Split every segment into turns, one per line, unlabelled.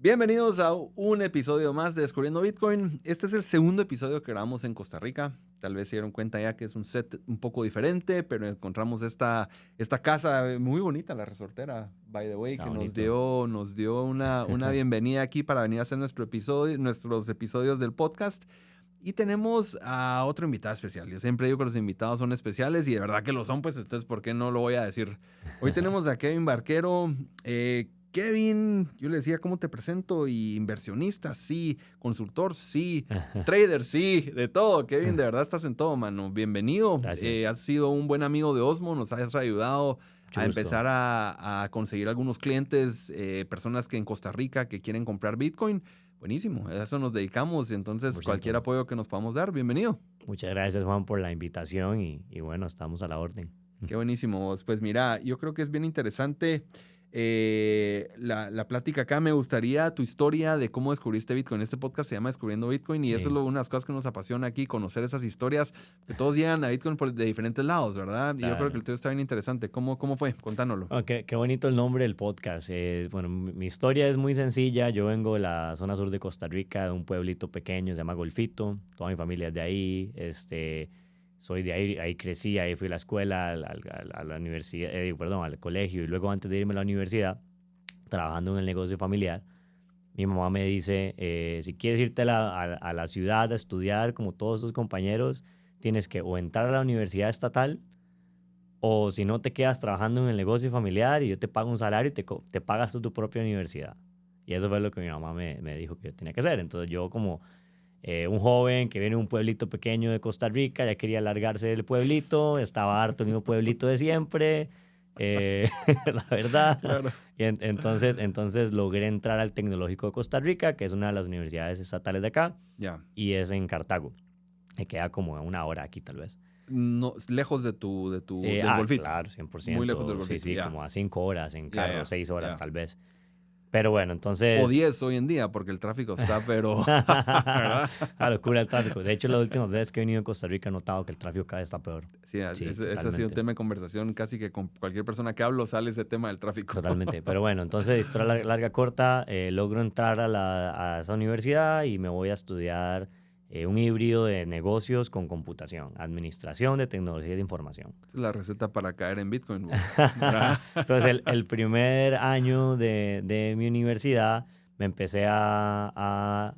Bienvenidos a un episodio más de Descubriendo Bitcoin. Este es el segundo episodio que grabamos en Costa Rica. Tal vez se dieron cuenta ya que es un set un poco diferente, pero encontramos esta casa muy bonita, la resortera, by the way,
Está
que
bonito.
nos dio una bienvenida aquí para venir a hacer nuestros episodios del podcast. Y tenemos a otro invitado especial. Yo siempre digo que los invitados son especiales y de verdad que lo son, pues entonces, ¿por qué no lo voy a decir? Hoy tenemos a Kevin Barquero. Kevin, yo le decía, ¿cómo te presento? Y inversionista, sí. Consultor, sí. Trader, sí. De todo. Kevin, de verdad estás en todo, mano. Bienvenido.
Gracias.
Has sido un buen amigo de Osmo. Nos has ayudado
Mucho
a
gusto.
empezar a conseguir algunos clientes, personas que en Costa Rica que quieren comprar Bitcoin. Buenísimo. A eso nos dedicamos. Entonces, cualquier
100%.
apoyo que nos podamos dar, bienvenido.
Muchas gracias, Juan, por la invitación y bueno, estamos a la orden.
Qué buenísimo. Pues mira, yo creo que es bien interesante la plática acá. Me gustaría tu historia de cómo descubriste Bitcoin. Este podcast se llama Descubriendo Bitcoin y eso es
Sí,
una de las cosas que nos apasiona aquí, conocer esas historias, que todos llegan a Bitcoin de diferentes lados, ¿verdad? Y yo creo que el
claro.
tuyo está bien interesante. ¿Cómo fue? Contánoslo.
Oh, qué bonito el nombre del podcast. Bueno, mi historia es muy sencilla. Yo vengo de la zona sur de Costa Rica, de un pueblito pequeño, se llama Golfito. Toda mi familia es de ahí. Soy de ahí, ahí crecí, ahí fui a la escuela, a la universidad, perdón, al colegio. Y luego antes de irme a la universidad, trabajando en el negocio familiar, mi mamá me dice, si quieres irte a la ciudad a estudiar como todos tus compañeros, tienes que o entrar a la universidad estatal o si no te quedas trabajando en el negocio familiar y yo te pago un salario y te pagas tú tu propia universidad. Y eso fue lo que mi mamá me dijo que yo tenía que hacer. Entonces yo como un joven que viene de un pueblito pequeño de Costa Rica, ya quería largarse del pueblito, estaba harto del mismo pueblito de siempre, la verdad.
Claro.
Y entonces logré entrar al Tecnológico de Costa Rica, que es una de las universidades estatales de acá,
Ya.
y es en Cartago. Me queda como a una hora aquí tal vez.
No, lejos del golfito.
Claro,
Muy lejos del
100%, sí,
golfito.
sí,
Ya.
como a 5 horas en carro,
Ya.
6 horas
Ya.
tal vez. Pero bueno,
O
entonces
10 hoy en día, porque el tráfico está, pero. ¿Verdad?
la locura del tráfico. De hecho, las últimas veces que he venido a Costa Rica he notado que el tráfico cada vez está peor.
Sí,
Sí,
ese ha sido un
totalmente.
tema de conversación. Casi que con cualquier persona que hablo sale ese tema del tráfico.
Totalmente. Pero bueno, entonces, historia larga, corta, logro entrar a esa universidad y me voy a estudiar un híbrido de negocios con computación, administración de tecnología de información.
Esa es la receta para caer en Bitcoin, vos. ¿Verdad?
Entonces, el primer año de mi universidad me empecé a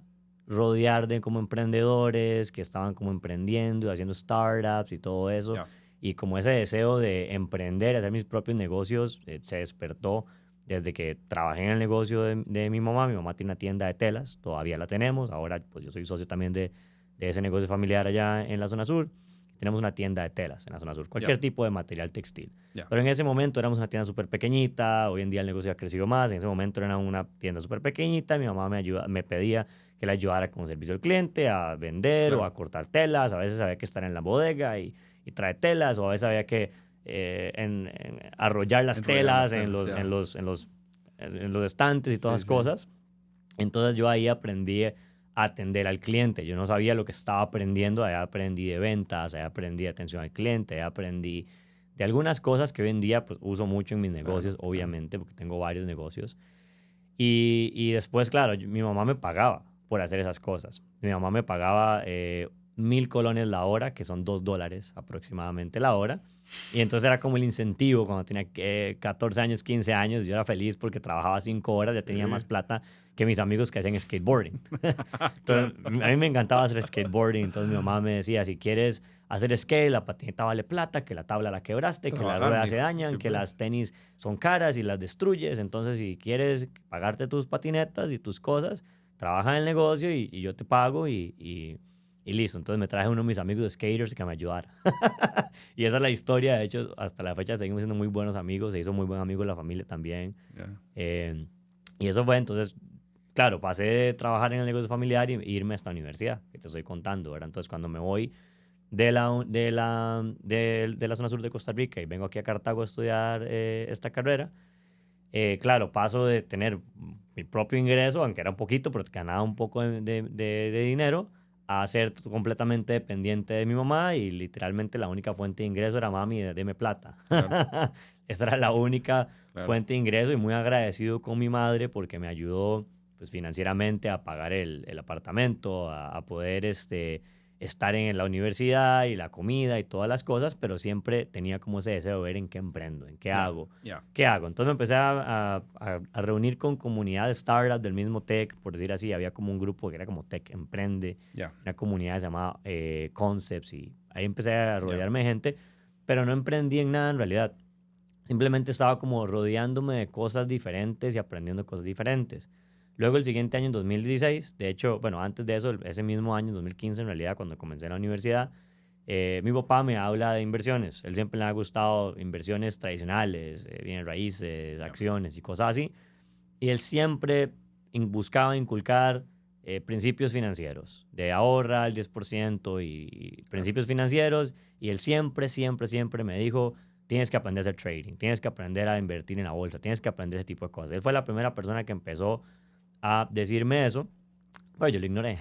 rodear de como emprendedores que estaban como emprendiendo y haciendo startups y todo eso.
Ya.
Y como ese deseo de emprender, hacer mis propios negocios, se despertó desde que trabajé en el negocio de mi mamá. Mi mamá tiene una tienda de telas, todavía la tenemos. Ahora, pues yo soy socio también de ese negocio familiar allá en la zona sur. Tenemos una tienda de telas en la zona sur,
Ya.
cualquier tipo de material textil.
Ya.
Pero en ese momento éramos una tienda súper pequeñita, hoy en día el negocio ha crecido más, en ese momento era una tienda súper pequeñita, mi mamá me pedía que le ayudara con servicio al cliente, a vender o
Claro.
a cortar telas, a veces había que estar en la bodega y traer telas, o a veces había que arrollar las
Enrollar las
telas
telas, ya.
en los estantes y todas
Sí,
esas
sí.
cosas. Entonces yo ahí aprendí a atender al cliente. Yo no sabía lo que estaba aprendiendo, ahí aprendí de ventas, ahí aprendí de atención al cliente, ahí aprendí de algunas cosas que hoy en día pues, uso mucho en mis
Claro,
negocios,
claro.
obviamente, porque tengo varios negocios. Y después, claro, mi mamá me pagaba por hacer esas cosas. Mi mamá me pagaba 1.000 colones la hora, que son $2 aproximadamente la hora. Y entonces era como el incentivo cuando tenía 14 años, 15 años. Yo era feliz porque trabajaba 5 horas, ya tenía más
Sí.
plata que mis amigos que hacían skateboarding.
Claro.
Entonces, a mí me encantaba hacer skateboarding. Entonces mi mamá me decía, si quieres hacer skate, la patineta vale plata, que la tabla la quebraste, que las
Trabajar,
ruedas se
mijo.
dañan,
Sí,
que las
pues.
tenis son caras y las destruyes. Entonces, si quieres pagarte tus patinetas y tus cosas, trabaja en el negocio y yo te pago y listo. Entonces me traje uno de mis amigos de skaters que me ayudara. Y esa es la historia. De hecho, hasta la fecha seguimos siendo muy buenos amigos. Se hizo muy buen amigo de la familia también.
Ya.
Eh, y eso fue entonces, claro, pasé de trabajar en el negocio familiar y irme a esta universidad que te estoy contando, ¿verdad? Entonces, cuando me voy de la zona sur de Costa Rica y vengo aquí a Cartago a estudiar esta carrera, claro, paso de tener mi propio ingreso, aunque era un poquito, pero ganaba un poco de dinero, a ser completamente dependiente de mi mamá y literalmente la única fuente de ingreso era mami, deme plata.
Claro,
Esa era la única
claro.
fuente de ingreso y muy agradecido con mi madre porque me ayudó pues financieramente a pagar el apartamento, a poder estar en la universidad y la comida y todas las cosas, pero siempre tenía como ese deseo de ver en qué emprendo, en qué hago, qué hago. Entonces me empecé a reunir con comunidad de startups del mismo tech, por decir así. Había como un grupo que era como Tech Emprende, una comunidad que se llamaba Concepts, y ahí empecé a rodearme de gente, pero no emprendí en nada en realidad. Simplemente estaba como rodeándome de cosas diferentes y aprendiendo cosas diferentes. Luego el siguiente año, en 2016, de hecho, bueno, antes de eso, ese mismo año, en 2015, en realidad, cuando comencé la universidad, mi papá me habla de inversiones. Él siempre le ha gustado inversiones tradicionales, bienes raíces, acciones y cosas así. Y él siempre buscaba inculcar principios financieros, de ahorra el 10% y principios financieros. Y él siempre, siempre, siempre me dijo, tienes que aprender a hacer trading, tienes que aprender a invertir en la bolsa, tienes que aprender ese tipo de cosas. Él fue la primera persona que empezó a decirme eso, pero yo lo ignoré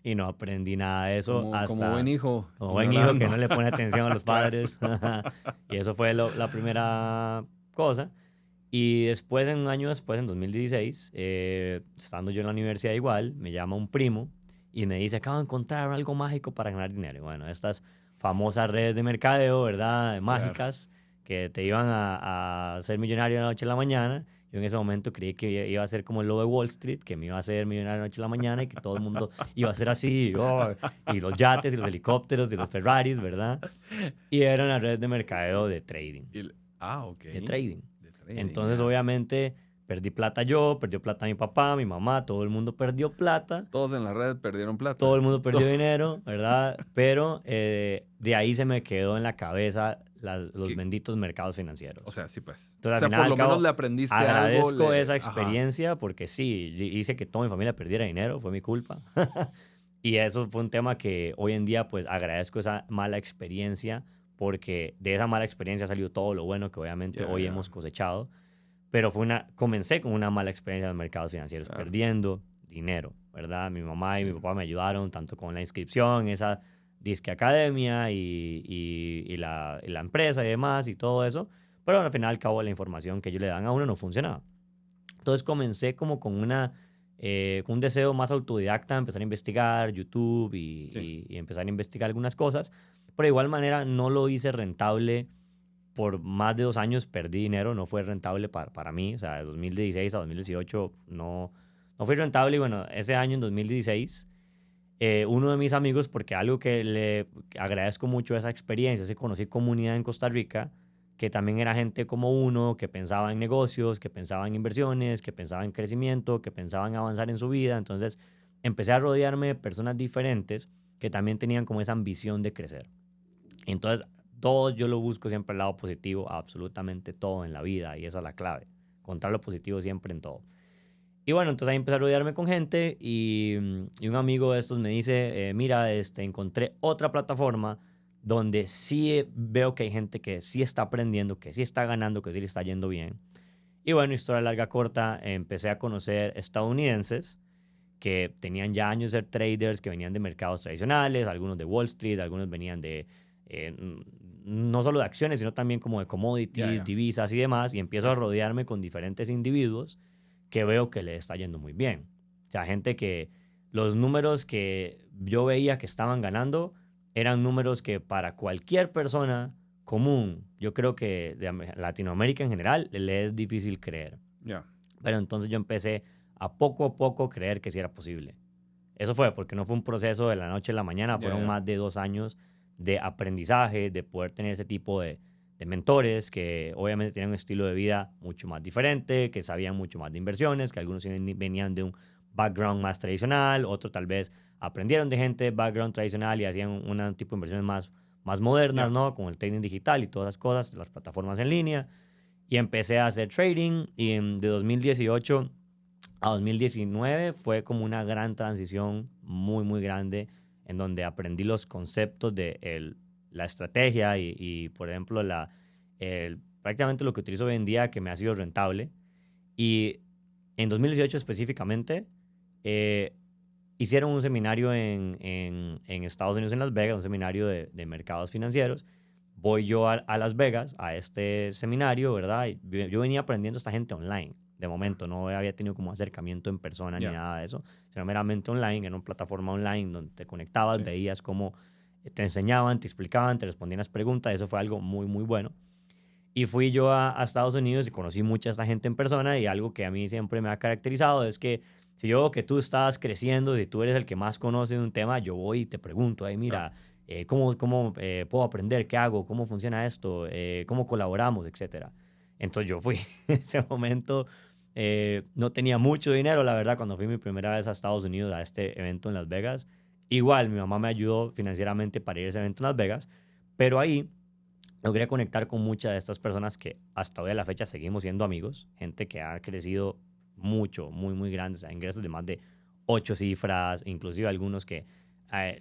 y no aprendí nada de eso
Como buen hijo,
como buen hijo que
ignorando.
no le pone atención a los
Claro.
padres. Y eso fue la primera cosa. Y después, un año después, en 2016, estando yo en la universidad igual, me llama un primo y me dice, acabo de encontrar algo mágico para ganar dinero. Y bueno, estas famosas redes de mercadeo, ¿verdad?
Claro.
Mágicas, que te iban a hacer millonario de la noche a la mañana. Yo en ese momento creí que iba a ser como el lobo de Wall Street, que me iba a hacer millonario de la noche a la mañana y que todo el mundo iba a ser así, y los yates y los helicópteros y los Ferraris, ¿verdad? Y era una red de mercadeo de trading.
Ok.
De trading.
De trading,
Entonces,
ya.
obviamente, perdí plata yo, perdió plata mi papá, mi mamá, todo el mundo perdió plata,
Todos en la red perdieron
todo
plata.
el mundo perdió dinero, ¿verdad? Pero de ahí se me quedó en la cabeza los
¿Qué?
benditos mercados financieros.
O sea, sí, pues.
Entonces,
O
al
sea,
final,
por
al
lo menos
cabo,
le aprendiste algo.
agradezco esa
Ajá.
experiencia porque sí, hice que toda mi familia perdiera dinero, fue mi culpa. Y eso fue un tema que hoy en día, pues, agradezco esa mala experiencia porque de esa mala experiencia ha salido todo lo bueno que obviamente hoy
Ya.
hemos cosechado. Pero comencé con una mala experiencia en los mercados financieros,
Claro.
perdiendo dinero, ¿verdad? Mi mamá y
Sí.
mi papá me ayudaron tanto con la inscripción, esa disque academia y la empresa y demás y todo eso. Pero al final, al cabo, la información que ellos le dan a uno no funcionaba. Entonces comencé como con un deseo más autodidacta, empezar a investigar YouTube
Sí.
y empezar a investigar algunas cosas. Pero de igual manera no lo hice rentable por más de 2 años. Perdí dinero, no fue rentable para mí. O sea, de 2016 a 2018 no fue rentable. Y bueno, ese año, en 2016, uno de mis amigos, porque algo que le agradezco mucho esa experiencia, es que conocí comunidad en Costa Rica, que también era gente como uno, que pensaba en negocios, que pensaba en inversiones, que pensaba en crecimiento, que pensaba en avanzar en su vida. Entonces, empecé a rodearme de personas diferentes que también tenían como esa ambición de crecer. Entonces, todo yo lo busco siempre el lado positivo, absolutamente todo en la vida, y esa es la clave, encontrar lo positivo siempre en todo. Y bueno, entonces ahí empecé a rodearme con gente y un amigo de estos me dice, mira, encontré otra plataforma donde sí veo que hay gente que sí está aprendiendo, que sí está ganando, que sí le está yendo bien. Y bueno, historia larga corta, empecé a conocer estadounidenses que tenían ya años de ser traders, que venían de mercados tradicionales, algunos de Wall Street, algunos venían de no solo de acciones, sino también como de commodities,
Ya.
divisas y demás, y empiezo a rodearme con diferentes individuos que veo que le está yendo muy bien. O sea, gente que los números que yo veía que estaban ganando eran números que para cualquier persona común, yo creo que de Latinoamérica en general, le es difícil creer.
Ya.
Pero entonces yo empecé a poco creer que sí era posible. Eso fue porque no fue un proceso de la noche a la mañana, fueron
Ya.
más de 2 años de aprendizaje, de poder tener ese tipo de mentores que obviamente tenían un estilo de vida mucho más diferente, que sabían mucho más de inversiones, que algunos venían de un background más tradicional, otros tal vez aprendieron de gente de background tradicional y hacían un tipo de inversiones más modernas,
Ya.
¿no? Con el trading digital y todas esas cosas, las plataformas en línea. Y empecé a hacer trading y de 2018 a 2019 fue como una gran transición muy, muy grande en donde aprendí los conceptos de la estrategia y, por ejemplo, prácticamente lo que utilizo hoy en día que me ha sido rentable. Y en 2018 específicamente, eh, hicieron un seminario en Estados Unidos, en Las Vegas, un seminario de mercados financieros. Voy yo a Las Vegas a este seminario, ¿verdad? Y yo venía aprendiendo a esta gente online, de momento. No había tenido como acercamiento en persona ni
Ya.
nada de eso, sino meramente online, en una plataforma online donde te conectabas,
Sí.
veías cómo te enseñaban, te explicaban, te respondían las preguntas. Eso fue algo muy, muy bueno. Y fui yo a Estados Unidos y conocí mucha esta gente en persona, y algo que a mí siempre me ha caracterizado es que si yo veo que tú estás creciendo, si tú eres el que más conoce de un tema, yo voy y te pregunto, hey,
Claro.
mira, ¿cómo puedo aprender? ¿Qué hago? ¿Cómo funciona esto? ¿Cómo colaboramos? Etcétera. Entonces yo fui en ese momento, no tenía mucho dinero, la verdad, cuando fui mi primera vez a Estados Unidos a este evento en Las Vegas. Igual mi mamá me ayudó financieramente para ir a ese evento en Las Vegas, pero ahí logré conectar con muchas de estas personas que hasta hoy a la fecha seguimos siendo amigos, gente que ha crecido mucho, muy, muy grandes, a ingresos de más de 8 cifras, inclusive algunos que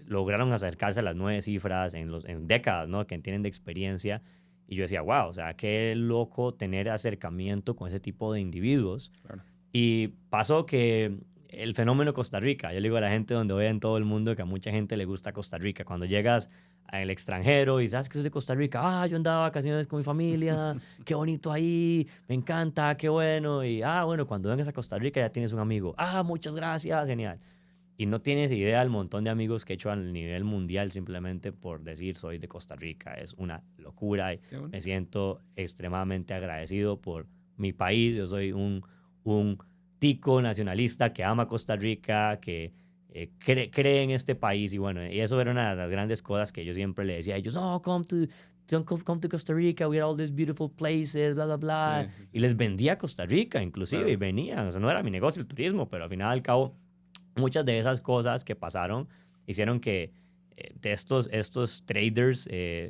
lograron acercarse a las 9 cifras en décadas, ¿no? Que tienen de experiencia. Y yo decía, wow, o sea, qué loco tener acercamiento con ese tipo de individuos.
Claro.
Y pasó que el fenómeno Costa Rica, yo le digo a la gente donde voy en todo el mundo que a mucha gente le gusta Costa Rica. Cuando llegas al extranjero y sabes que soy de Costa Rica, yo andaba de vacaciones con mi familia, qué bonito ahí, me encanta, qué bueno. Y bueno, cuando vengas a Costa Rica ya tienes un amigo, muchas gracias, genial. Y no tienes idea del montón de amigos que he hecho a nivel mundial simplemente por decir soy de Costa Rica. Es una locura y
Qué bueno.
me siento extremadamente agradecido por mi país. Yo soy un tico nacionalista que ama Costa Rica, que cree en este país. Y bueno, y eso era una de las grandes cosas que yo siempre le decía a ellos, come to Costa Rica, we got all these beautiful places, bla, bla, bla.
Sí, sí,
Y
sí.
les vendía Costa Rica, inclusive, y
Claro.
venían. O sea, no era mi negocio el turismo, pero al final y al cabo muchas de esas cosas que pasaron hicieron que de estos traders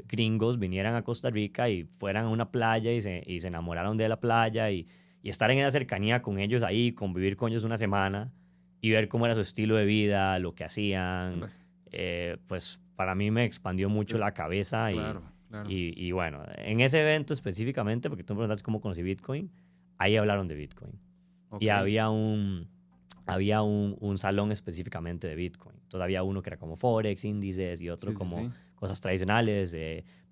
gringos vinieran a Costa Rica y fueran a una playa y se enamoraron de la playa y estar en esa cercanía con ellos ahí, convivir con ellos una semana y ver cómo era su estilo de vida, lo que hacían,
Pues,
pues para mí me expandió mucho la cabeza
claro, claro.
y bueno, en ese evento específicamente, porque tú me preguntaste cómo conocí Bitcoin, ahí hablaron de Bitcoin.
Ok.
Y había un salón específicamente de Bitcoin. Entonces había uno que era como Forex, índices y otro
Sí, sí,
como
sí.
cosas tradicionales,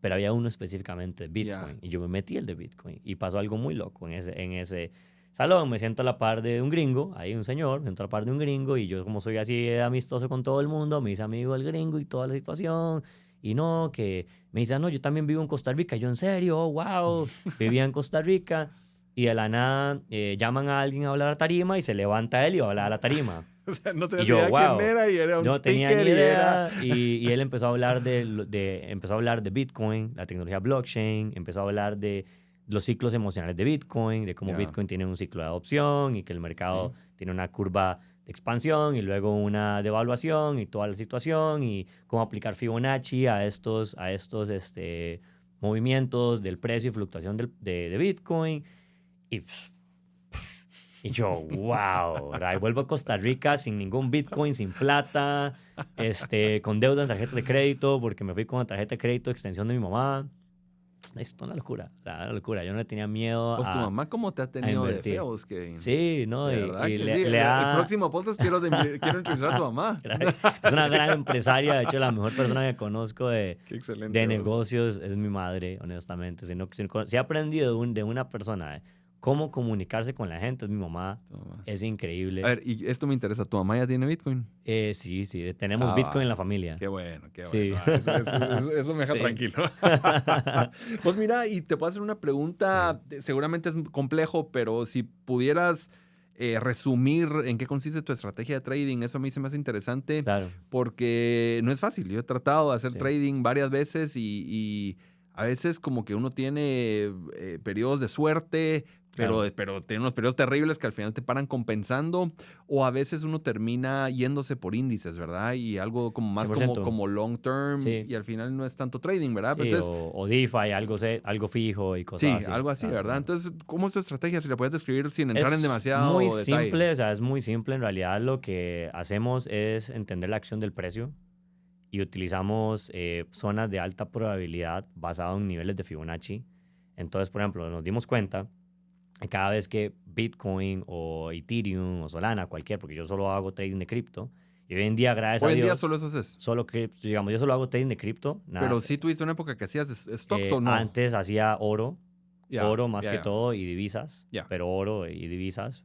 pero había uno específicamente de
Ya.
Bitcoin. Y yo me metí el de Bitcoin. Y pasó algo muy loco en ese salón. Me siento a la par de un gringo, ahí un señor, me siento a la par de un gringo y yo como soy así amistoso con todo el mundo, me hice amigo del gringo y toda la situación. Y no, que me dice, no, yo también vivo en Costa Rica. Yo, en serio, wow, vivía en Costa Rica. Y de la nada llaman a alguien a hablar a la tarima y se levanta él y va a hablar a la tarima.
O sea, no
Y
tenías
yo,
idea quién
wow,
era y era un
no tenía
speaker
ni
y era...
idea. Y él empezó a hablar empezó a hablar de Bitcoin, la tecnología blockchain, empezó a hablar de los ciclos emocionales de Bitcoin, de cómo
Ya.
Bitcoin tiene un ciclo de adopción y que el
Sí.
mercado tiene una curva de expansión y luego una devaluación y toda la situación y cómo aplicar Fibonacci a estos movimientos del precio y fluctuación de Bitcoin. Y, y yo, wow, ¿verdad? Y vuelvo a Costa Rica sin ningún Bitcoin, sin plata, con deudas en tarjetas de crédito, porque me fui con la tarjeta de crédito extensión de mi mamá. Esto es una locura, o sea, una locura. Yo no le tenía miedo
Pues tu
a,
mamá, ¿cómo te ha
a
tenido de
invertir.
feos, Kevin?
Sí, ¿no?
De
Y,
verdad
y
que sí.
le
El
ha...
próximo podcast quiero entrevistar a tu mamá.
Es una gran empresaria, de hecho, la mejor persona que conozco
Qué excelente
de
voz.
negocios es mi madre, honestamente. Si he aprendido de una persona cómo comunicarse con la gente, es mi mamá.
Tu mamá.
Es
A
increíble.
ver, y esto me interesa. ¿Tu mamá ya tiene Bitcoin?
Sí, sí, tenemos Bitcoin en la
Va.
familia.
Qué bueno, qué bueno.
Sí.
Eso me deja
Sí.
tranquilo. Pues mira, y te puedo hacer una pregunta,
Sí.
seguramente es complejo, pero si pudieras resumir en qué consiste tu estrategia de trading, eso a mí se me hace interesante
Claro.
porque no es fácil. Yo he tratado de hacer
Sí.
trading varias veces y a veces como que uno tiene periodos de suerte, pero
Claro.
tiene unos periodos terribles que al final te paran compensando, o a veces uno termina yéndose por índices, ¿verdad? Y algo como más
100%.
como long term
Sí.
y al final no es tanto trading, ¿verdad? Pero
Sí,
entonces,
o DeFi, algo fijo y cosas
sí,
así.
algo así,
Claro,
¿verdad?
claro.
Entonces, ¿cómo es tu estrategia? Si la puedes describir sin entrar en
Es muy
demasiado detalle.
simple, o sea, es muy simple. En realidad, lo que hacemos es entender la acción del precio y utilizamos zonas de alta probabilidad basado en niveles de Fibonacci. Entonces, por ejemplo, nos dimos cuenta que cada vez que Bitcoin o Ethereum o Solana, cualquier, porque yo solo hago trading de cripto, y hoy en día, gracias a
Hoy en día
Dios,
solo eso es.
solo cripto, digamos, yo solo hago trading de cripto.
Pero sí tuviste una época que hacías stocks o no.
Antes hacía oro, Oro más que todo y divisas. Pero oro y divisas.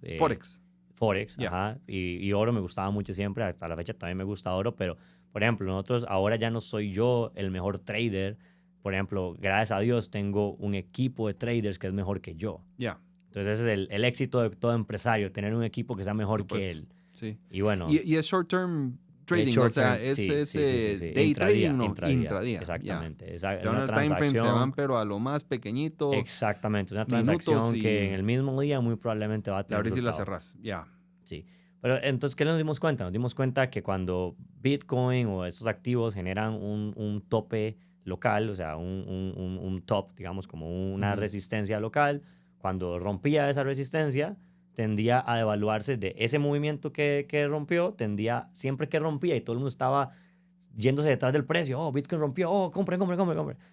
Forex, ajá. Y oro me gustaba mucho siempre. Hasta la fecha también me gusta oro. Pero, por ejemplo, nosotros ahora ya no soy yo el mejor trader. Por ejemplo, gracias a Dios tengo un equipo de traders que es mejor que yo. Entonces ese es el éxito de todo empresario, tener un equipo que sea mejor que él.
Sí.
Y bueno.
Y es short term trading, o sea, es day
intradía,
trading, no,
intradía. Exactamente.
Se van al time frame, se van pero a lo más pequeñito.
Exactamente, una transacción que en el mismo día muy probablemente va a tener
resultado.
La
abrís y la cerrás,
Sí. Pero entonces, ¿qué nos dimos cuenta? Nos dimos cuenta que cuando Bitcoin o estos activos generan un tope local, o sea, un top, digamos, como una resistencia local, cuando rompía esa resistencia, tendía a devaluarse de ese movimiento que rompió, siempre que rompía y todo el mundo estaba yéndose detrás del precio, oh, Bitcoin rompió, oh, compre.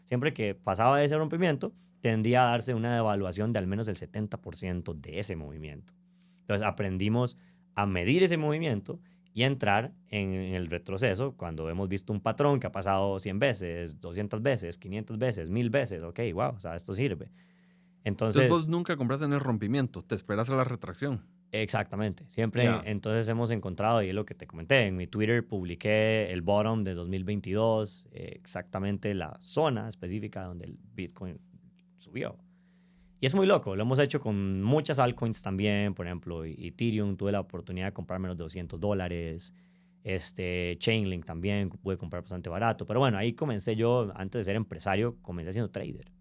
Siempre que pasaba ese rompimiento, tendía a darse una devaluación de al menos el 70% de ese movimiento. Entonces aprendimos a medir ese movimiento y a entrar en el retroceso cuando hemos visto un patrón que ha pasado 100 veces, 200 veces, 500 veces, 1000 veces. Ok, wow, o sea, esto sirve. Entonces
vos nunca compraste en el rompimiento, te esperas a la retracción.
Exactamente. Siempre entonces hemos encontrado, y es lo que te comenté, en mi Twitter publiqué el bottom de 2022, exactamente la zona específica donde el Bitcoin subió. Y es muy loco, lo hemos hecho con muchas altcoins también, por ejemplo, Ethereum, tuve la oportunidad de comprar menos de $200, Chainlink también pude comprar bastante barato, pero bueno, ahí comencé yo, antes de ser empresario, comencé siendo trader.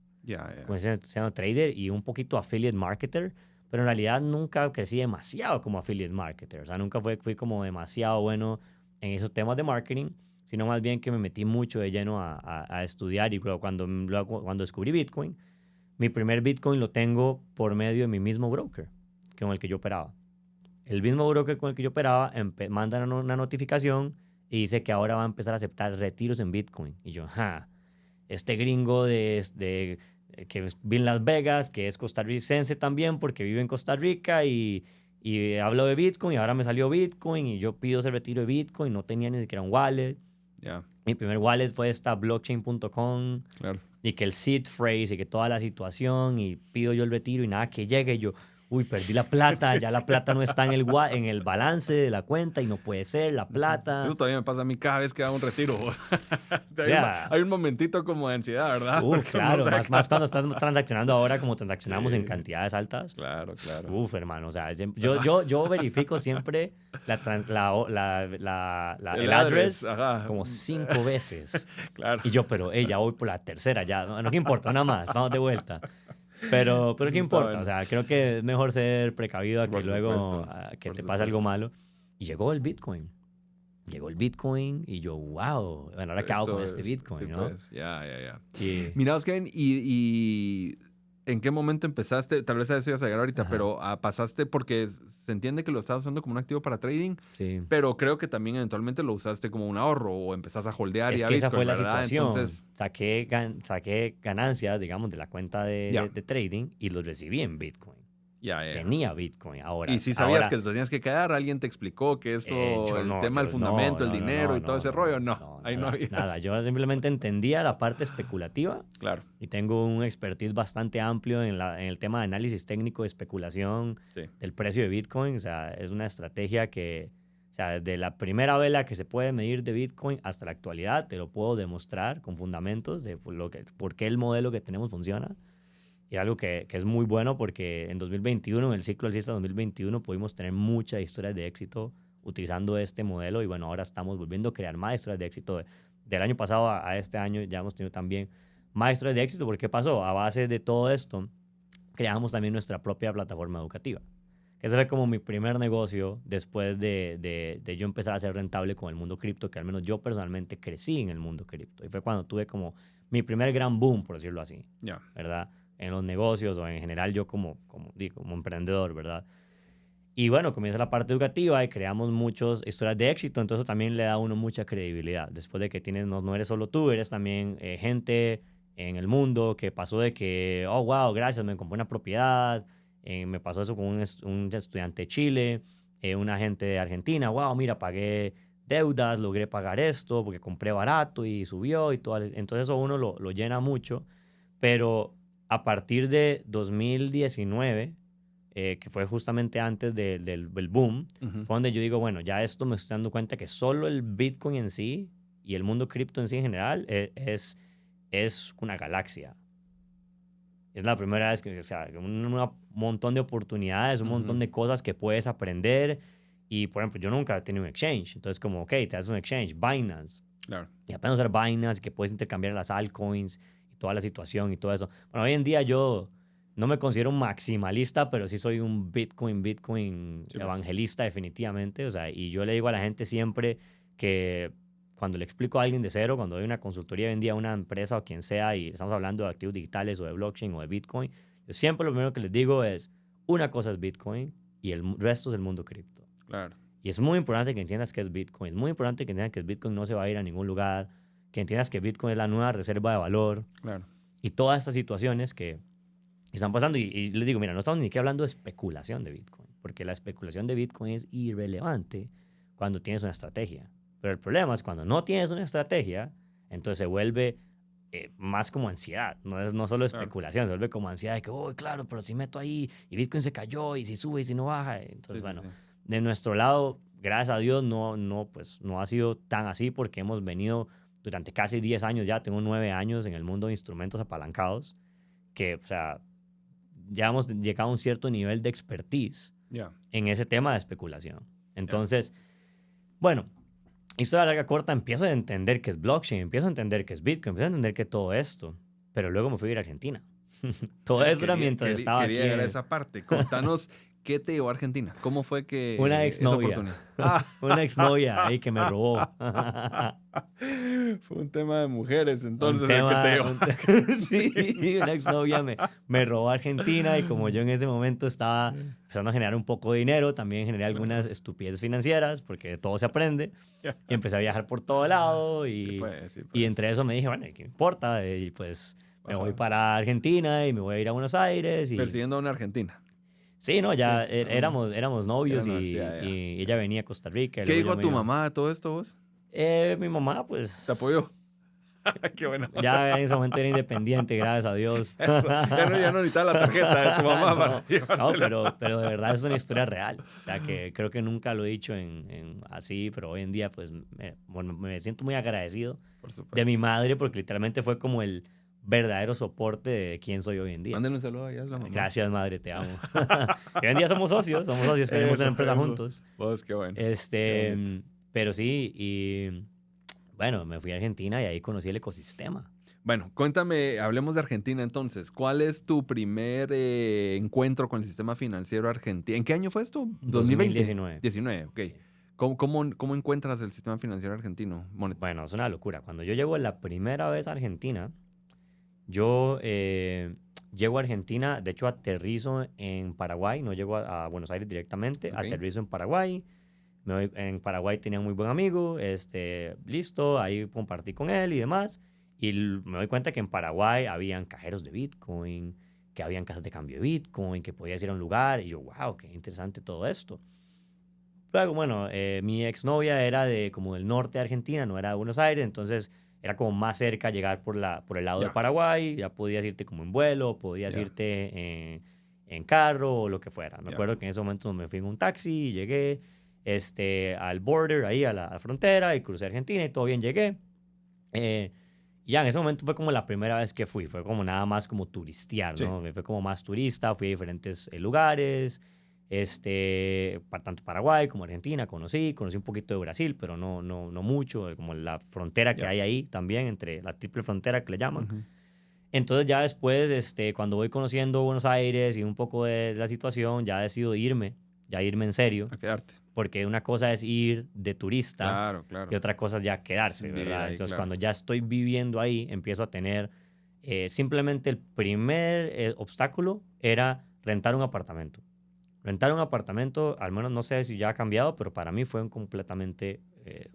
Comencé siendo trader y un poquito affiliate marketer, pero en realidad nunca crecí demasiado como affiliate marketer, o sea, nunca fui como demasiado bueno en esos temas de marketing, sino más bien que me metí mucho de lleno a estudiar y luego cuando descubrí Bitcoin, mi primer Bitcoin lo tengo por medio de mi mismo broker con el que yo operaba. El mismo broker con el que yo operaba manda una notificación y dice que ahora va a empezar a aceptar retiros en Bitcoin. Y yo, este gringo que vive en Las Vegas, que es costarricense también porque vive en Costa Rica y hablo de Bitcoin y ahora me salió Bitcoin y yo pido ese retiro de Bitcoin, no tenía ni siquiera un wallet. Mi primer wallet fue esta blockchain.com.
Claro.
Y que el seed phrase y que toda la situación y pido yo el retiro y nada que llegue y yo, perdí la plata, ya la plata no está en el balance de la cuenta y no puede ser la plata.
Eso todavía me pasa a mí cada vez que hago un retiro. Hay un momentito como de ansiedad, ¿verdad?
Claro, más cuando estás transaccionando ahora como transaccionamos en cantidades altas.
Claro.
Hermano, o sea, yo verifico siempre el address como 5 veces.
Claro.
Y yo, pero ya voy por la tercera, ya, no, ¿qué importa? Una más, vamos de vuelta. Pero ¿qué importa? Bueno. O sea, creo que es mejor ser precavido a que luego que te pase algo malo. Y llegó el Bitcoin. Y yo, wow, bueno, ahora qué hago con este Bitcoin, ¿no?
Pues, Mira, Kevin, y ¿en qué momento empezaste? Tal vez a eso ibas a llegar ahorita, pero pasaste porque se entiende que lo estabas usando como un activo para trading, pero creo que también eventualmente lo usaste como un ahorro o empezaste a holdear.
Es que esa fue la situación. Entonces, saqué ganancias, digamos, de la cuenta de trading y los recibí en Bitcoin. Tenía Bitcoin ahora.
Y si sabías que te tenías que quedar, alguien te explicó que eso, el tema del fundamento, el dinero y todo ese rollo, ahí no había.
Nada, yo simplemente entendía la parte especulativa.
Claro.
Y tengo un expertise bastante amplio en el tema de análisis técnico de especulación del precio de Bitcoin. O sea, es una estrategia que, o sea, desde la primera vela que se puede medir de Bitcoin hasta la actualidad, te lo puedo demostrar con fundamentos de por qué el modelo que tenemos funciona. Y algo que es muy bueno porque en 2021, en el ciclo alcista 2021, pudimos tener muchas historias de éxito utilizando este modelo. Y bueno, ahora estamos volviendo a crear más historias de éxito. Del año pasado a este año ya hemos tenido también más historias de éxito. ¿Por qué pasó? A base de todo esto, creamos también nuestra propia plataforma educativa. Ese fue como mi primer negocio después de yo empezar a ser rentable con el mundo cripto, que al menos yo personalmente crecí en el mundo cripto. Y fue cuando tuve como mi primer gran boom, por decirlo así, ¿verdad? En los negocios o en general yo como emprendedor, ¿verdad? Y bueno, comienza la parte educativa y creamos muchas historias de éxito, entonces también le da a uno mucha credibilidad. Después de que no eres solo tú, eres también gente en el mundo que pasó de que, oh, wow, gracias, me compré una propiedad, me pasó eso con un estudiante de Chile, una gente de Argentina, wow, mira, pagué deudas, logré pagar esto porque compré barato y subió y todo. Entonces eso uno lo llena mucho, pero a partir de 2019, que fue justamente antes del boom, fue donde yo digo, bueno, ya esto me estoy dando cuenta que solo el Bitcoin en sí y el mundo cripto en sí en general es una galaxia. Es la primera vez que, o sea, un montón de oportunidades, un montón de cosas que puedes aprender. Y, por ejemplo, yo nunca he tenido un exchange. Entonces, como, ok, te haces un exchange, Binance.
Claro.
Y apenas usar Binance, que puedes intercambiar las altcoins y toda la situación y todo eso. Bueno, hoy en día yo no me considero un maximalista, pero sí soy un Bitcoin
Sí, pues.
evangelista definitivamente. O sea, y yo le digo a la gente siempre que cuando le explico a alguien de cero, cuando doy una consultoría hoy en día a una empresa o quien sea y estamos hablando de activos digitales o de blockchain o de Bitcoin, yo siempre lo primero que les digo es, una cosa es Bitcoin y el resto es el mundo cripto.
Claro.
Y es muy importante que entiendas que es Bitcoin. Es muy importante que entiendas que el Bitcoin no se va a ir a ningún lugar, que entiendas que Bitcoin es la nueva reserva de valor.
Claro.
Y todas estas situaciones que están pasando. Y les digo, mira, no estamos ni siquiera hablando de especulación de Bitcoin, porque la especulación de Bitcoin es irrelevante cuando tienes una estrategia. Pero el problema es cuando no tienes una estrategia, entonces se vuelve más como ansiedad. No solo especulación, se vuelve como ansiedad de que, oh, claro, pero si meto ahí y Bitcoin se cayó y si sube y si no baja. Entonces,
Sí,
bueno,
sí, sí.
de nuestro lado, gracias a Dios, pues, no ha sido tan así porque hemos venido durante casi 10 años ya, tengo 9 años en el mundo de instrumentos apalancados, que, o sea, ya hemos llegado a un cierto nivel de expertise
Ya.
en ese tema de especulación. Entonces, bueno, historia larga corta, empiezo a entender qué es blockchain, empiezo a entender qué es Bitcoin, empiezo a entender qué es todo esto, pero luego me fui a ir a Argentina. Todo eso era mientras estaba
Quería
aquí
llegar a
en
esa parte. Contanos qué te llevó a Argentina. ¿Cómo fue
una
que esa
exnovia.
oportunidad? Ah.
Una exnovia ahí que me robó.
Fue un tema de mujeres,
Un
entonces, el que te
tema,
llevó.
sí, una exnovia me robó a Argentina y como yo en ese momento estaba empezando a generar un poco de dinero, también generé algunas estupideces financieras porque de todo se aprende y empecé a viajar por todo lado
Sí,
y,
pues, sí,
y
pues.
entre eso me dije, bueno, ¿qué me importa? Y pues me voy
Ajá.
para Argentina y me voy a ir a Buenos Aires y
Persiguiendo a una argentina.
sí, no,
Sí,
ya éramos
era
novios
universidad, ya.
y ella venía a Costa Rica y
¿Qué
luego
dijo
yo me
tu
iba.
mamá de todo esto, vos?
Mi mamá,
¿Te
pues,
apoyó? Qué bueno.
ya en ese momento era independiente, gracias a Dios.
Eso. Ya no necesitaba la tarjeta de tu mamá para
No, no,
llevártela.
pero de verdad es una historia real. O sea, que creo que nunca lo he dicho así, pero hoy en día, pues, bueno, me siento muy agradecido
Por
de mi
supuesto.
madre porque literalmente fue como el verdadero soporte de quién soy hoy en día.
Mándenle un saludo a ella, es la mamá.
Gracias, madre, te amo. Y hoy en día somos socios, tenemos una empresa
Eso.
juntos.
Vos, qué bueno. Qué bonito.
Pero sí, y bueno, me fui a Argentina y ahí conocí el ecosistema.
Bueno, cuéntame, hablemos de Argentina entonces. ¿Cuál es tu primer encuentro con el sistema financiero argentino? ¿En qué año fue esto?
2019.
19, ok.
Sí.
¿Cómo encuentras el sistema financiero argentino?
Bueno, es una locura. Cuando yo llego la primera vez a Argentina, yo llego a Argentina, de hecho aterrizo en Paraguay, no llego a Buenos Aires directamente,
Ok.
aterrizo en Paraguay. En Paraguay tenía un muy buen amigo, listo, ahí compartí con él y demás. Y me doy cuenta que en Paraguay habían cajeros de Bitcoin, que habían casas de cambio de Bitcoin, que podías ir a un lugar. Y yo, wow, qué interesante todo esto. Luego, bueno, mi exnovia era como del norte de Argentina, no era de Buenos Aires, entonces era como más cerca llegar por el lado de
Ya,
Paraguay, ya podías irte como en vuelo, podías
ya,
irte en carro o lo que fuera. Me
ya.
acuerdo que en ese momento me fui en un taxi y llegué al border, ahí a la frontera, y crucé Argentina y todo bien llegué. Ya en ese momento fue como la primera vez que fue como nada más como turistear,
Sí.
¿no? Me fue como más turista, fui a diferentes lugares, tanto Paraguay como Argentina, conocí un poquito de Brasil, pero no mucho, como la frontera que
Ya.
hay ahí también, entre la triple frontera que le llaman.
Ujú.
Entonces ya después, cuando voy conociendo Buenos Aires y un poco de la situación, ya decido irme en serio,
A quedarte.
porque una cosa es ir de turista
Claro,
y
claro.
otra cosa es ya quedarse,
Vivir
¿verdad?
ahí,
Entonces,
claro.
cuando ya estoy viviendo ahí, empiezo a tener simplemente el primer obstáculo era rentar un apartamento. Rentar un apartamento, al menos no sé si ya ha cambiado, pero para mí fue completamente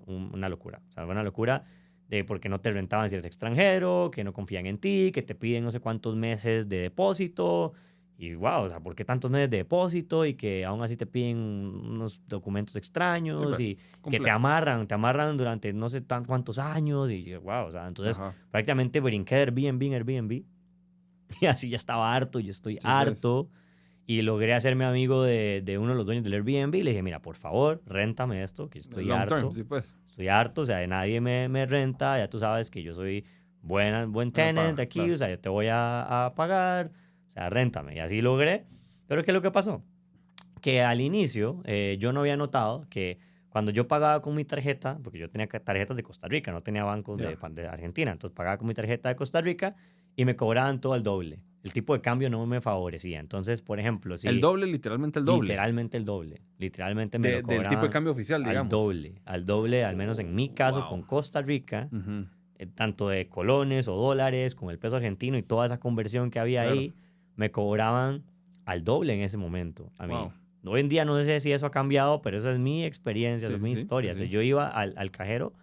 una locura. O sea, fue una locura de porque no te rentaban si eres extranjero, que no confían en ti, que te piden no sé cuántos meses de depósito. Y wow, o sea, ¿por qué tantos meses de depósito? Y que aún así te piden unos documentos
Sí,
extraños
pues,
y que
complejo.
te amarran durante no sé tan cuántos años. Y wow, o sea, entonces
Ajá.
prácticamente brinqué de Airbnb en Airbnb Y así ya estaba harto, yo estoy
Sí,
harto. Y logré hacerme amigo de uno de los dueños del Airbnb y le dije, mira, por favor, réntame esto, que estoy
Long
harto.
term, sí, pues.
Estoy harto, o sea, nadie me renta, ya tú sabes que yo soy buen tenant
Paga,
aquí,
claro.
o sea, yo te voy a pagar, o sea, réntame. Y así logré. Pero ¿qué es lo que pasó? Que al inicio yo no había notado que cuando yo pagaba con mi tarjeta, porque yo tenía tarjetas de Costa Rica, no tenía bancos
Ya.
de Argentina, entonces pagaba con mi tarjeta de Costa Rica y me cobraban todo al doble. El tipo de cambio no me favorecía. Entonces, por ejemplo,
El
si
doble, literalmente el doble.
literalmente el doble, literalmente me lo
Del tipo de
cobraban
cambio oficial, digamos.
al doble, al menos en mi caso con
Wow.
Costa Rica,
Ujú,
tanto de colones o dólares, con el peso argentino y toda esa conversión que había
claro.
ahí, me cobraban al doble en ese momento a mí.
Wow.
Hoy en día no sé si eso ha cambiado, pero esa es mi experiencia, esa
Sí,
es
sí,
mi
sí,
historia.
sí,
O sea,
sí.
yo iba al cajero,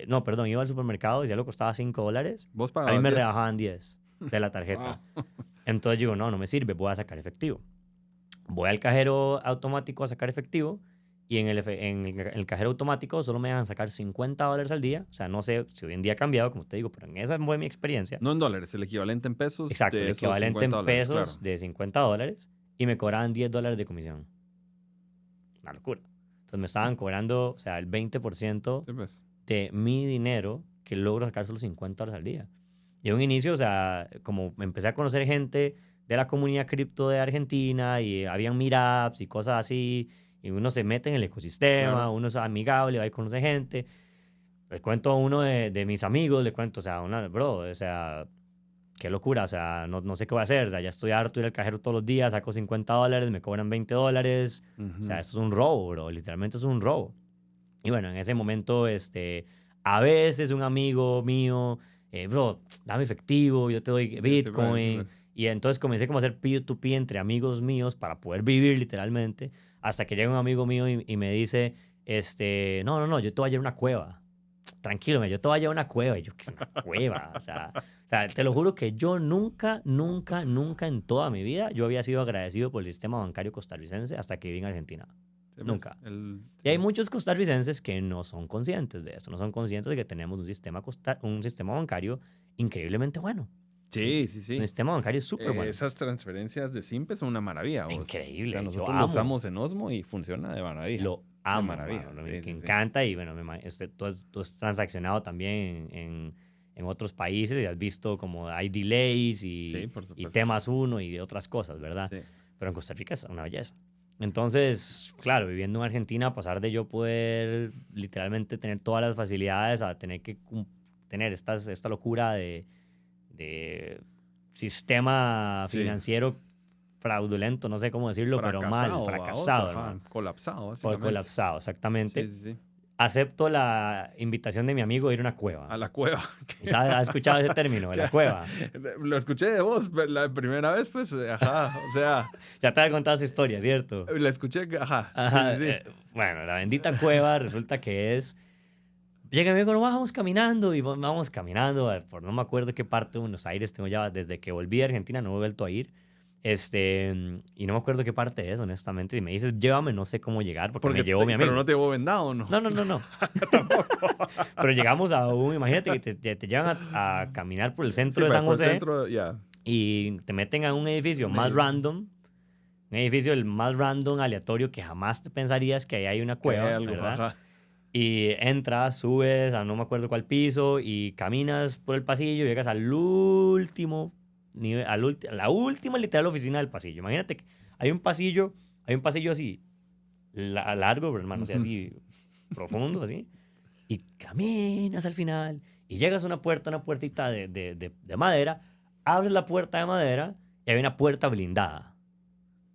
no, perdón, iba al supermercado y ya lo costaba $5.
Vos
A mí
pagabas
me
10.
rebajaban 10 de la
Wow.
tarjeta. Entonces digo, no me sirve, voy a sacar efectivo. Voy al cajero automático a sacar efectivo y en el cajero automático solo me dejan sacar $50 al día. O sea, no sé si hoy en día ha cambiado, como te digo, pero en esa fue mi experiencia.
No en dólares, el equivalente en pesos
Exacto, el
de esos
equivalente en
$50, claro.
pesos de $50 y me cobraban $10 de comisión. Una locura. Entonces me estaban cobrando, o sea, el 20%
Sí, pues.
de mi dinero que logro sacar solo $50 al día. Y en un inicio, o sea, como empecé a conocer gente de la comunidad cripto de Argentina y habían meetups y cosas así, y uno se mete en el ecosistema,
Claro.
uno es amigable, va y conoce gente. Le cuento a uno de mis amigos, le cuento, o sea, bro, o sea, qué locura, o sea, no sé qué voy a hacer, o sea, ya estoy harto de ir al cajero todos los días, saco $50, me cobran $20, o sea,
Ujú.
esto es un robo, bro, literalmente es un robo. Y bueno, en ese momento, a veces un amigo mío, bro, dame efectivo, yo te doy
Sí, sí, pues, sí,
Bitcoin.
pues.
Y entonces comencé como a hacer peer-to-peer entre amigos míos para poder vivir literalmente, hasta que llega un amigo mío y me dice, no, yo te voy a llevar a una cueva. Tranquilo, yo te voy a llevar a una cueva. Y yo, ¿qué es una cueva? O sea, te lo juro que yo nunca en toda mi vida yo había sido agradecido por el sistema bancario costarricense hasta que viví en Argentina.
Sí, pues,
Nunca. Y hay
sí.
muchos costarricenses que no son conscientes de eso, no son conscientes de que tenemos un sistema bancario increíblemente bueno.
Sí, sí,
Es un
sí.
sistema bancario súper bueno.
Esas transferencias de Simpe son una maravilla, vos. O sea,
Increíble, yo
nosotros lo
amo.
usamos en Osmo y funciona de maravilla.
Lo
De
amo,
maravilla,
mano,
sí,
me
sí, sí.
encanta y bueno, tú has transaccionado también en otros países y has visto como hay delays
Sí, por
y
supuesto.
temas uno y de otras cosas, ¿verdad?
Sí.
Pero en Costa Rica es una belleza. Entonces, claro, viviendo en Argentina, a pasar de yo poder literalmente tener todas las facilidades a tener que tener esta locura de sistema
Sí.
financiero fraudulento, no sé cómo decirlo, pero mal,
Fracasado,
fracasado,
ajá,
hermano.
colapsado,
Fue
básicamente.
colapsado, exactamente.
Sí, sí, sí.
Acepto la invitación de mi amigo a ir a una cueva.
A la cueva.
¿Sabes? ¿Has escuchado ese término, de la cueva?
Lo escuché de vos la primera vez, pues, ajá, o sea,
Ya te había contado esa historia, ¿cierto?
la escuché, ajá,
Ajá,
sí, sí, sí.
bueno, la bendita cueva resulta que es... Llega mi amigo, no, vamos caminando y vamos caminando por no me acuerdo qué parte de Buenos Aires tengo ya, desde que volví a Argentina no he vuelto a ir. Y no me acuerdo qué parte es, honestamente. Y me dices, llévame, no sé cómo llegar, porque me llevó mi
Pero
amigo.
no te llevó vendado, ¿no?
No. Pero llegamos a imagínate que te llevan a caminar por el
Sí,
centro de
pues
San
por el
José
centro, ya.
y te meten a un edificio más random, un edificio el más random, aleatorio, que jamás te pensarías que ahí hay una
Que hay
cueva,
algo,
¿verdad?
ajá.
Y entras, subes a no me acuerdo cuál piso y caminas por el pasillo y llegas al último nivel, a la última literal oficina del pasillo. Imagínate que hay un pasillo así largo, pero hermano, o sea,
Ujú.
así profundo, así. Y caminas al final y llegas a una puertita de madera, abres la puerta de madera y hay una puerta blindada.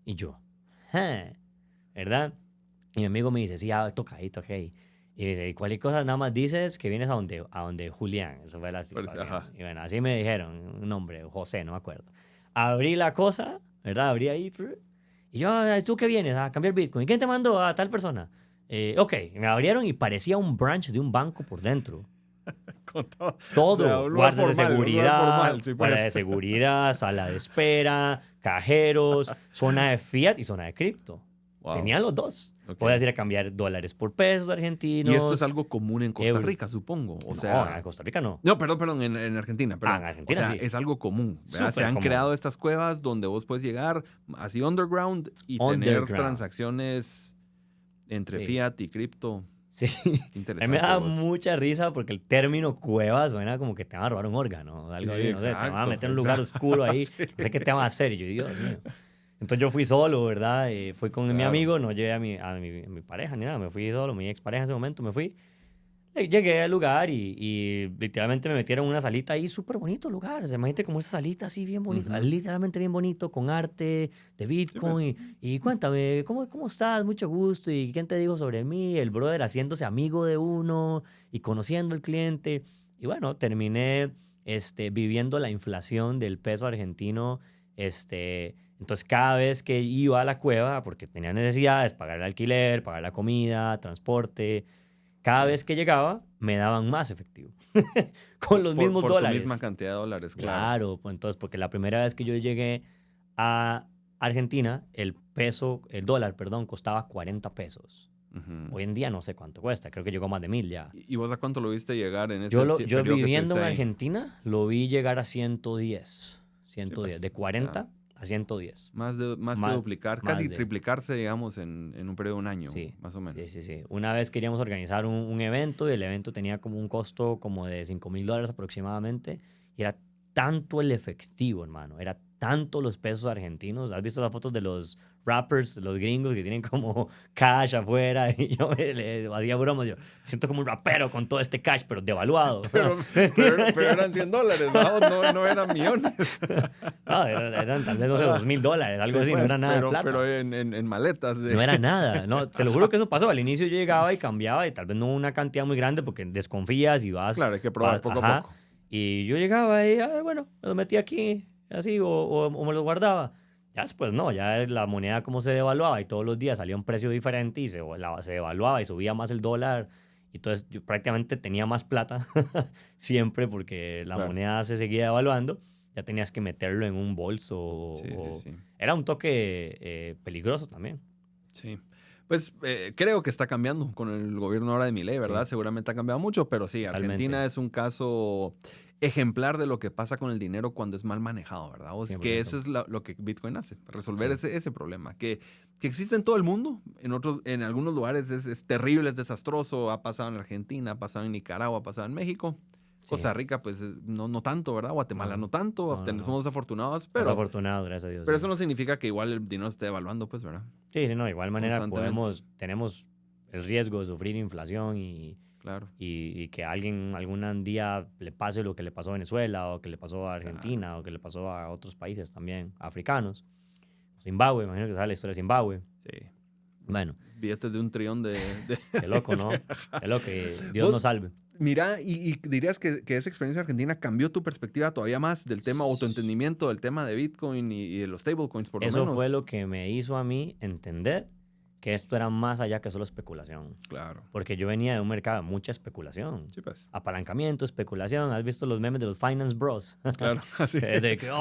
Y yo, "Ah", ¿verdad? Y mi amigo me dice, sí, toca ahí. Y dice, y cualquier cosa nada más dices que vienes a donde Julián. Esa fue la
Pues,
situación.
ajá.
Y bueno, así me dijeron, un nombre, José, no me acuerdo. Abrí la cosa, ¿verdad? Abrí ahí. Y yo, ¿tú qué vienes? A cambiar Bitcoin. ¿Quién te mandó a tal persona? Ok, me abrieron y parecía un branch de un banco por dentro.
Con todo. O sea,
Todo, guardias de
un lugar
seguridad,
formal, sí,
guardia
pues.
de seguridad, sala de espera, cajeros, zona de fiat y zona de cripto.
Wow.
Tenía los dos.
Ok.
Podías ir a cambiar dólares por pesos argentinos.
Y esto es algo común en Costa Rica, supongo. O sea,
no, en Costa Rica no.
No, perdón, en Argentina. Perdón.
En Argentina
o sea,
sí.
es algo común. ¿Verdad? Se
Súper
han
común.
creado estas cuevas donde vos puedes llegar así underground y tener transacciones entre fiat y cripto.
Sí.
Interesante.
A mí me da
vos.
mucha risa porque el término cueva suena como que te van a robar un órgano. Algo así, no sé, te van a meter en un lugar oscuro ahí.
Sí.
No sé qué te van a hacer. Y yo, Dios mío. Entonces yo fui solo, ¿verdad? Fui con mi amigo, no llevé a mi pareja ni nada. Me fui solo, mi expareja en ese momento, me fui. Llegué al lugar y literalmente me metieron en una salita ahí, súper bonito lugar. O sea, imagínate como esa salita así bien bonita, literalmente bien bonito, con arte de Bitcoin.
Sí, pues.
Y cuéntame, ¿cómo estás? Mucho gusto. ¿Y quién te dijo sobre mí? El brother haciéndose amigo de uno y conociendo al cliente. Y bueno, terminé viviendo la inflación del peso argentino. Entonces, cada vez que iba a la cueva, porque tenía necesidades, pagar el alquiler, pagar la comida, transporte, cada vez que llegaba, me daban más efectivo. Con los mismos
por
dólares.
Tu misma cantidad de dólares, claro.
Claro, pues entonces, porque la primera vez que yo llegué a Argentina, el dólar, costaba 40 pesos. Hoy en día no sé cuánto cuesta, creo que llegó a más de 1,000 ya.
¿Y vos a cuánto lo viste llegar en ese
Yo viviendo en
ahí?
Argentina, lo vi llegar a 110. 110,
pues,
de 40 a 110.
Más que duplicar,
más
casi
de-
triplicarse, digamos, en un periodo de un año,
Sí,
más o menos.
Sí. Una vez queríamos organizar un evento y el evento tenía como un costo como de $5,000 aproximadamente y era tanto el efectivo, hermano, era tanto los pesos argentinos. ¿Has visto las fotos de los rappers, los gringos que tienen como cash afuera? Y yo le hacía bromas, yo siento como un rapero con todo este cash, pero devaluado.
Pero eran $100, no eran millones.
No, eran tal vez, no sé, $2,000, algo
Sí,
así, no
pues,
era nada de plata.
Pero en maletas.
No era nada, no, te lo juro que eso pasó. Al inicio yo llegaba y cambiaba y tal vez no una cantidad muy grande porque desconfías y vas.
Claro, hay que probar poco a poco.
Y yo llegaba y, bueno, me lo metí aquí, así, o me lo guardaba. Ya después no, ya la moneda como se devaluaba y todos los días salía un precio diferente y se devaluaba y subía más el dólar. Y entonces yo prácticamente tenía más plata siempre porque la moneda se seguía devaluando. Ya tenías que meterlo en un bolso.
Sí.
Era un toque peligroso también.
Sí. Pues creo que está cambiando con el gobierno ahora de Milei, ¿verdad? Sí. Seguramente ha cambiado mucho, pero sí, Argentina es un caso ejemplar de lo que pasa con el dinero cuando es mal manejado, ¿verdad? O sea, que eso es lo que Bitcoin hace, resolver ese problema, que existe en todo el mundo, en algunos lugares es terrible, es desastroso, ha pasado en Argentina, ha pasado en Nicaragua, ha pasado en México. Costa Rica, pues no tanto, ¿verdad? Guatemala no tanto. Somos afortunados, pero...
Afortunados, gracias a Dios.
Pero eso no significa que igual el dinero se esté devaluando, pues, ¿verdad?
Sí, no, de igual manera tenemos el riesgo de sufrir inflación y que a alguien algún día le pase lo que le pasó a Venezuela o que le pasó a Argentina o que le pasó a otros países también africanos. Zimbabue, imagino que sabe la historia de Zimbabue.
Sí.
Bueno.
Billetes de $1 trillón de...
Qué loco, ¿no? Qué loco, que Dios nos salve.
Mira, y dirías que esa experiencia argentina cambió tu perspectiva todavía más del tema autoentendimiento, del tema de Bitcoin y de los stablecoins, por lo menos.
Eso fue lo que me hizo a mí entender que esto era más allá que solo especulación.
Claro.
Porque yo venía de un mercado de mucha especulación.
Sí, pues.
Apalancamiento, especulación. ¿Has visto los memes de los Finance Bros?
Claro, así.
De que,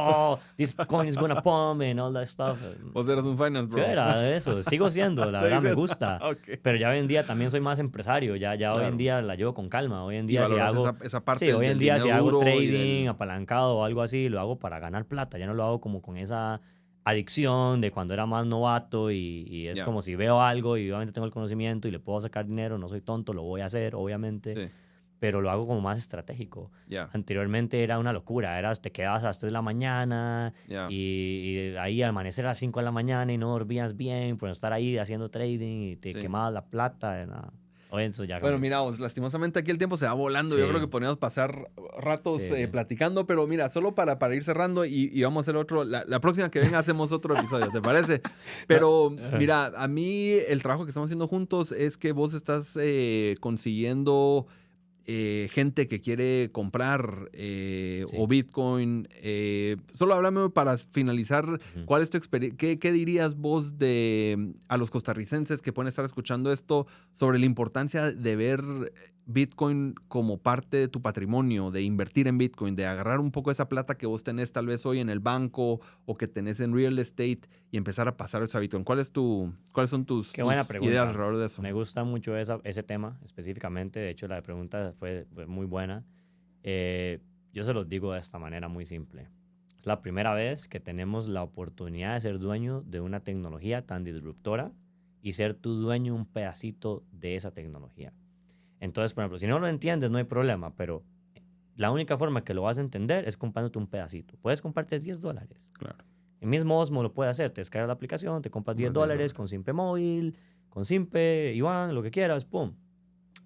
this coin is gonna pump and all that stuff.
Vos eras un Finance Bro.
Yo era de eso. Sigo siendo, la verdad, me gusta.
Okay.
Pero ya hoy en día también soy más empresario. Ya hoy en día la llevo con calma. Hoy en día si hago...
esa parte
hoy en día si hago trading,
del...
apalancado o algo así, lo hago para ganar plata. Ya no lo hago como con esa adicción de cuando era más novato y es como si veo algo y obviamente tengo el conocimiento y le puedo sacar dinero, no soy tonto, lo voy a hacer, obviamente, pero lo hago como más estratégico. Anteriormente era una locura, te quedabas a las 3 de la mañana y ahí amanecer a las 5 de la mañana y no dormías bien por estar ahí haciendo trading y te quemabas la plata. Eso ya
bueno, mira, lastimosamente aquí el tiempo se va volando. Yo creo que podríamos pasar ratos platicando, pero mira, solo para ir cerrando y vamos a hacer otro. La próxima que venga hacemos otro episodio, ¿te parece? Pero mira, a mí el trabajo que estamos haciendo juntos es que vos estás consiguiendo gente que quiere comprar o Bitcoin. Solo háblame para finalizar, ¿cuál es tu experiencia? ¿Qué dirías vos a los costarricenses que pueden estar escuchando esto sobre la importancia de ver Bitcoin como parte de tu patrimonio, de invertir en Bitcoin, de agarrar un poco esa plata que vos tenés tal vez hoy en el banco o que tenés en real estate y empezar a pasar esa Bitcoin? ¿Cuáles son tus
Buena pregunta.
ideas alrededor de eso?
Me gusta mucho ese tema específicamente. De hecho, la pregunta fue muy buena. Yo se los digo de esta manera muy simple. Es la primera vez que tenemos la oportunidad de ser dueño de una tecnología tan disruptora y ser tu dueño un pedacito de esa tecnología. Entonces, por ejemplo, si no lo entiendes, no hay problema, pero la única forma que lo vas a entender es comprándote un pedacito. Puedes comprarte $10.
Claro.
El mismo Osmo lo puede hacer. Te descargas la aplicación, te compras $10 con Simpe Móvil, con Simpe, Iván, lo que quieras, pum.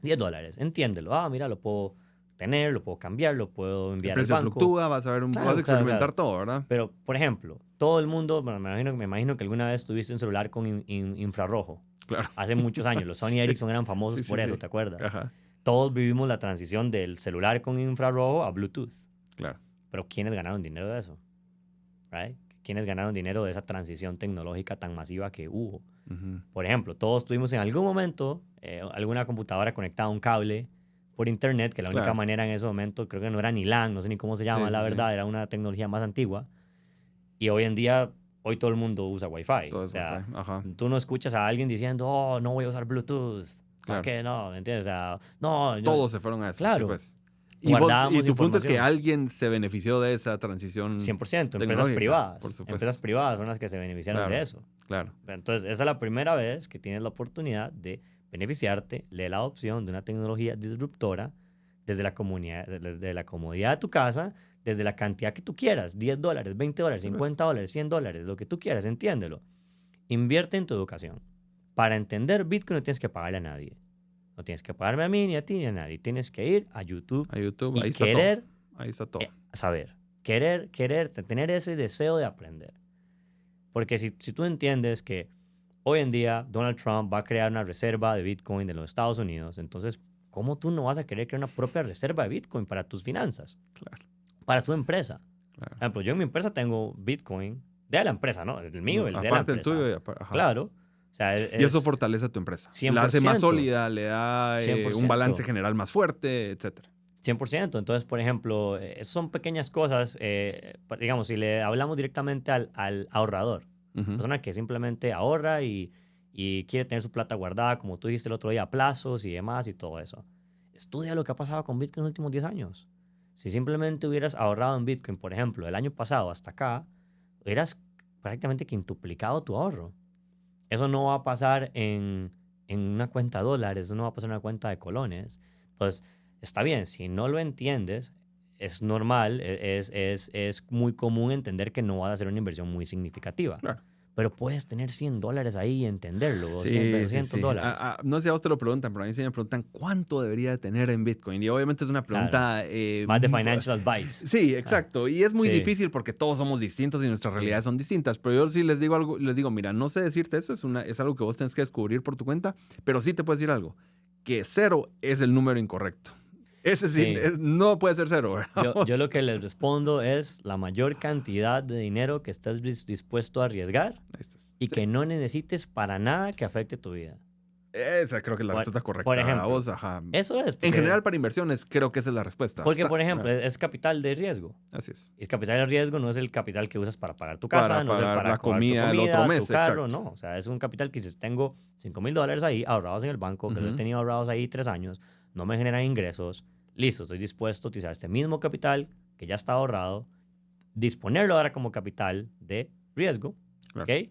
$10. Entiéndelo. Mira, lo puedo tener, lo puedo cambiar, lo puedo enviar al banco.
El precio fluctúa, vas a experimentar todo, ¿verdad?
Pero, por ejemplo, todo el mundo, bueno, me imagino que alguna vez tuviste un celular con infrarrojo.
Claro.
Hace muchos años. Los Sony Ericsson eran famosos por eso, ¿te acuerdas?
Ajá.
Todos vivimos la transición del celular con infrarrojo a Bluetooth.
Claro.
Pero ¿quiénes ganaron dinero de eso? Right? ¿Quiénes ganaron dinero de esa transición tecnológica tan masiva que hubo? Por ejemplo, todos tuvimos en algún momento alguna computadora conectada a un cable por internet, que la única manera en ese momento, creo que no era ni LAN, no sé ni cómo se llama, la verdad, era una tecnología más antigua. Y hoy en día, hoy todo el mundo usa Wi-Fi.
Todo
o sea,
Wi-Fi. Ajá.
Tú no escuchas a alguien diciendo, no voy a usar Bluetooth.
Claro.
¿Por qué no? ¿Me entiendes? O sea, no.
Todos se fueron a eso.
Claro.
Sí, pues. Y tu punto es que alguien se benefició de esa transición.
100%. Empresas privadas.
Por supuesto.
Empresas privadas son las que se beneficiaron de eso.
Claro.
Entonces, esa es la primera vez que tienes la oportunidad de beneficiarte de la adopción de una tecnología disruptora desde la comodidad de tu casa, desde la cantidad que tú quieras, $10, $20, $50, $100, lo que tú quieras, entiéndelo. Invierte en tu educación. Para entender Bitcoin no tienes que pagarle a nadie. No tienes que pagarme a mí, ni a ti, ni a nadie. Tienes que ir a YouTube. Y
ahí
querer
está todo. Ahí está todo.
Saber. Querer, tener ese deseo de aprender. Porque si tú entiendes que hoy en día Donald Trump va a crear una reserva de Bitcoin de los Estados Unidos, entonces, ¿cómo tú no vas a querer crear una propia reserva de Bitcoin para tus finanzas?
Claro.
Para tu empresa.
Claro.
Por ejemplo, yo en mi empresa tengo Bitcoin de la empresa, ¿no? El mío, el de la
aparte
empresa.
el tuyo.
Claro. O sea,
y eso fortalece a tu empresa.
100%.
La hace más sólida, le da un
100%.
balance general más fuerte, etcétera.
100%. Entonces, por ejemplo, son pequeñas cosas. Digamos, si le hablamos directamente al ahorrador, persona que simplemente ahorra y quiere tener su plata guardada, como tú dijiste el otro día, a plazos y demás y todo eso. Estudia lo que ha pasado con Bitcoin en los últimos 10 años. Si simplemente hubieras ahorrado en Bitcoin, por ejemplo, el año pasado hasta acá, hubieras prácticamente quintuplicado tu ahorro. Eso no va a pasar en una cuenta de dólares, eso no va a pasar en una cuenta de colones. Entonces, está bien, si no lo entiendes, es normal, es muy común entender que no va a ser una inversión muy significativa.
Claro.
Pero puedes tener $100 ahí y entenderlo, $200.
No sé si a vos te lo preguntan, pero a mí sí me preguntan cuánto debería de tener en Bitcoin. Y obviamente es una pregunta...
más de financial advice.
Sí, exacto. Y es muy difícil porque todos somos distintos y nuestras realidades son distintas. Pero yo sí les digo algo, mira, no sé decirte eso, es algo que vos tenés que descubrir por tu cuenta, pero sí te puedo decir algo, que 0 es el número incorrecto. Ese sí. No puede ser 0.
Yo lo que les respondo es la mayor cantidad de dinero que estés dispuesto a arriesgar y que no necesites para nada que afecte tu vida.
Esa creo que es la respuesta correcta.
Por ejemplo, eso es.
En general, para inversiones, creo que esa es la respuesta.
Porque, por ejemplo, es capital de riesgo.
Así es.
Y el capital de riesgo no es el capital que usas para pagar tu casa, no es para
la comida el otro mes,
tu carro, no. O sea, es un capital que si tengo $5,000 ahí ahorrados en el banco, que lo he tenido ahorrados ahí 3 años, no me generan ingresos. Listo, estoy dispuesto a utilizar este mismo capital que ya está ahorrado, disponerlo ahora como capital de riesgo, ¿ok?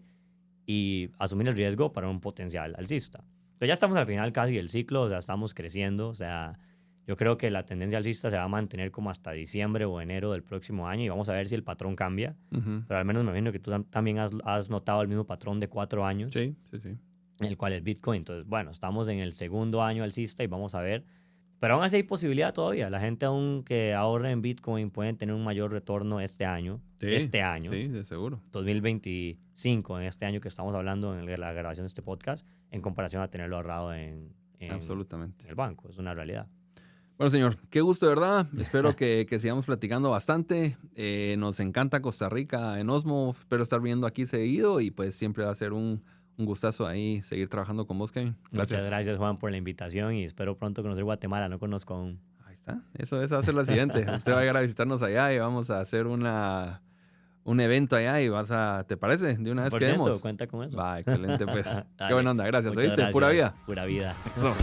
Y asumir el riesgo para un potencial alcista. Entonces ya estamos al final casi del ciclo, o sea, estamos creciendo, o sea, yo creo que la tendencia alcista se va a mantener como hasta diciembre o enero del próximo año y vamos a ver si el patrón cambia, pero al menos me imagino que tú también has notado el mismo patrón de 4 años.
Sí.
En el cual el Bitcoin, entonces, bueno, estamos en el segundo año alcista y vamos a ver. Pero aún así hay posibilidad todavía. La gente aún que ahorre en Bitcoin pueden tener un mayor retorno este año.
Sí, de seguro.
2025, en este año que estamos hablando en la grabación de este podcast, en comparación a tenerlo ahorrado en
Absolutamente.
el banco. Es una realidad.
Bueno, señor, qué gusto, de verdad. Espero que sigamos platicando bastante. Nos encanta Costa Rica en Osmo. Espero estar viendo aquí seguido y pues siempre va a ser un Un gustazo ahí seguir trabajando con vos, Kevin. Gracias.
Muchas gracias, Juan, por la invitación y espero pronto conocer Guatemala. No conozco aún.
Ahí está. Eso va a ser la siguiente. Usted va a llegar a visitarnos allá y vamos a hacer un evento allá y ¿te parece? De una vez quedemos.
Cuenta con eso.
Va, excelente, pues. Qué buena onda. Gracias.
Muchas
¿Oíste?
gracias.
Pura vida.
Pura vida.
Eso.